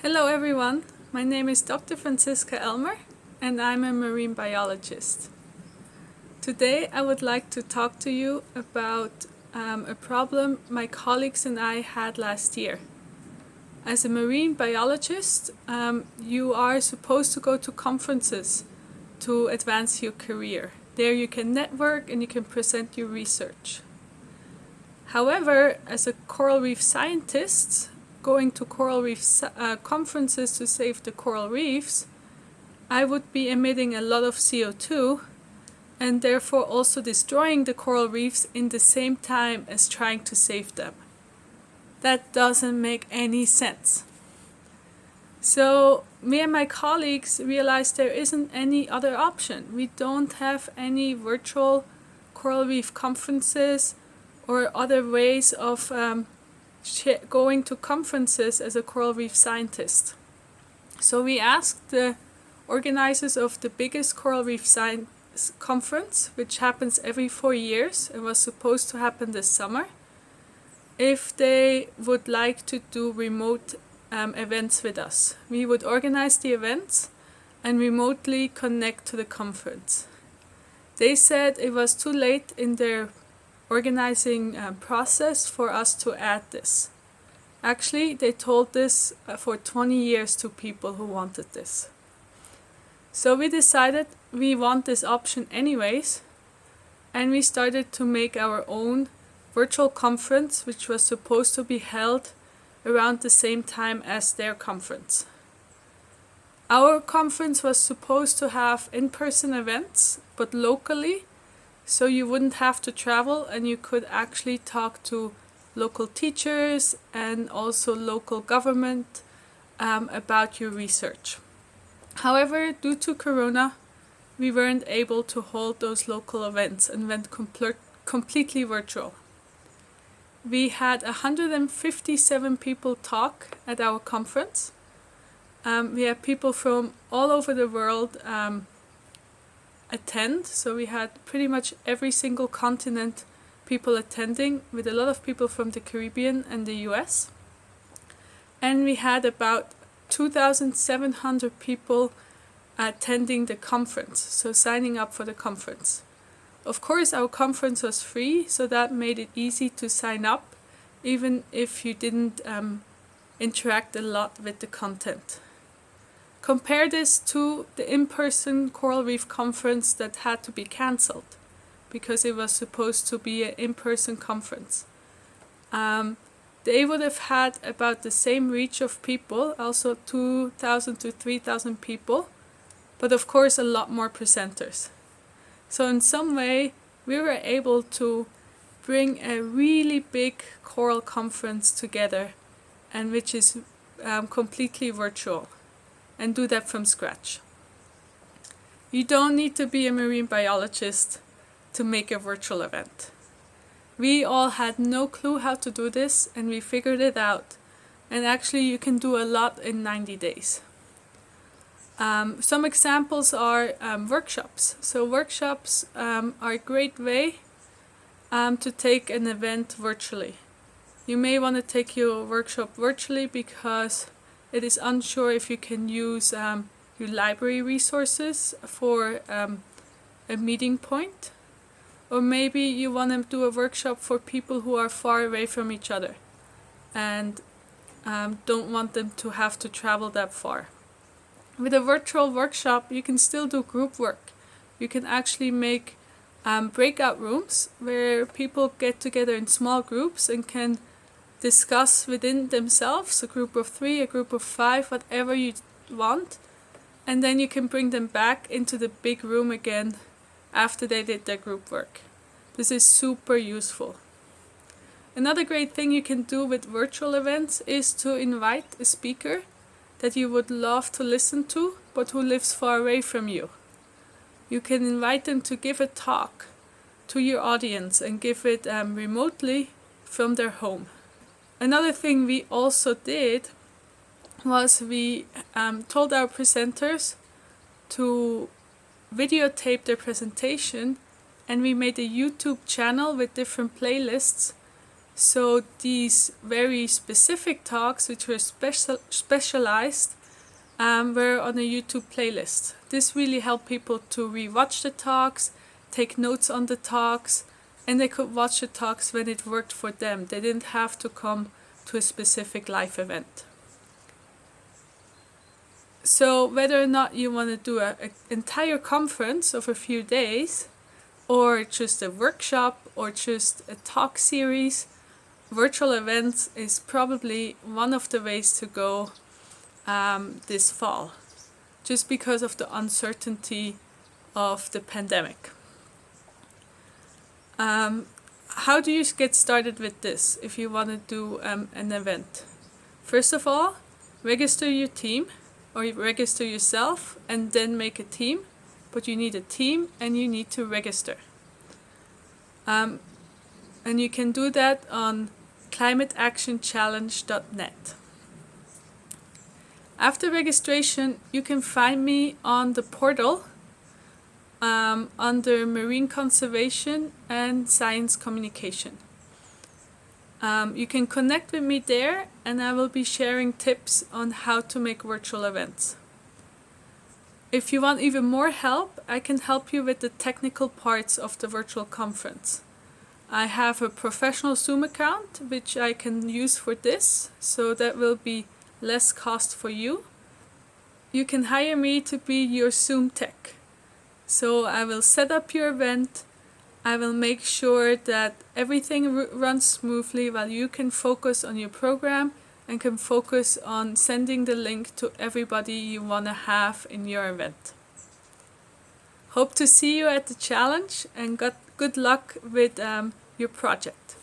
Hello everyone, my name is Dr. Franziska Elmer and I'm a marine biologist. Today I would like to talk to you about a problem my colleagues and I had last year. As a marine biologist, you are supposed to go to conferences to advance your career. There you can network and you can present your research. However, as a coral reef scientist, going to coral reef conferences to save the coral reefs, I would be emitting a lot of CO2 and therefore also destroying the coral reefs in the same time as trying to save them. That doesn't make any sense. So me and my colleagues realized there isn't any other option. We don't have any virtual coral reef conferences or other ways of going to conferences as a coral reef scientist. So we asked the organizers of the biggest coral reef science conference, which happens every 4 years and was supposed to happen this summer, if they would like to do remote events with us. We would organize the events and remotely connect to the conference. They said it was too late in their organizing process for us to add this. Actually, they told this for 20 years to people who wanted this. So we decided we want this option anyways, and we started to make our own virtual conference, which was supposed to be held around the same time as their conference. Our conference was supposed to have in-person events, but locally, so you wouldn't have to travel and you could actually talk to local teachers and also local government about your research. However, due to Corona, we weren't able to hold those local events and went completely virtual. We had 157 people talk at our conference. We had people from all over the world attend, so we had pretty much every single continent people attending, with a lot of people from the Caribbean and the US. And we had about 2,700 people attending the conference, so signing up for the conference. Of course, our conference was free, so that made it easy to sign up, even if you didn't interact a lot with the content. Compare this to the in-person coral reef conference that had to be cancelled because it was supposed to be an in-person conference. They would have had about the same reach of people, also 2,000 to 3,000 people, but of course a lot more presenters. So in some way we were able to bring a really big coral conference together, and which is completely virtual, and do that from scratch. You don't need to be a marine biologist to make a virtual event. We all had no clue how to do this, and we figured it out. And actually you can do a lot in 90 days. Some examples are workshops. So workshops are a great way to take an event virtually. You may want to take your workshop virtually because it is unsure if you can use your library resources for a meeting point. Or maybe you want to do a workshop for people who are far away from each other and don't want them to have to travel that far. With a virtual workshop, you can still do group work. You can actually make breakout rooms where people get together in small groups and can discuss within themselves, a group of 3, a group of 5, whatever you want. And then you can bring them back into the big room again after they did their group work. This is super useful. Another great thing you can do with virtual events is to invite a speaker that you would love to listen to, but who lives far away from you. You can invite them to give a talk to your audience and give it remotely from their home. Another thing we also did was we told our presenters to videotape their presentation, and we made a YouTube channel with different playlists So these very specific talks, which were specialized, were on a YouTube playlist. This really helped people to rewatch the talks, take notes on the talks, and they could watch the talks when it worked for them. They didn't have to come to a specific live event. So whether or not you want to do an entire conference of a few days, or just a workshop, or just a talk series, virtual events is probably one of the ways to go this fall, just because of the uncertainty of the pandemic. How do you get started with this if you want to do an event? First of all, register your team, or you register yourself and then make a team, but you need a team and you need to register. And you can do that on climateactionchallenge.net. After registration, you can find me on the portal under Marine Conservation and Science Communication. You can connect with me there, and I will be sharing tips on how to make virtual events. If you want even more help, I can help you with the technical parts of the virtual conference. I have a professional Zoom account, which I can use for this, so that will be less cost for you. You can hire me to be your Zoom tech. So I will set up your event. I will make sure that everything runs smoothly while you can focus on your program and can focus on sending the link to everybody you want to have in your event. Hope to see you at the challenge, and good luck with your project.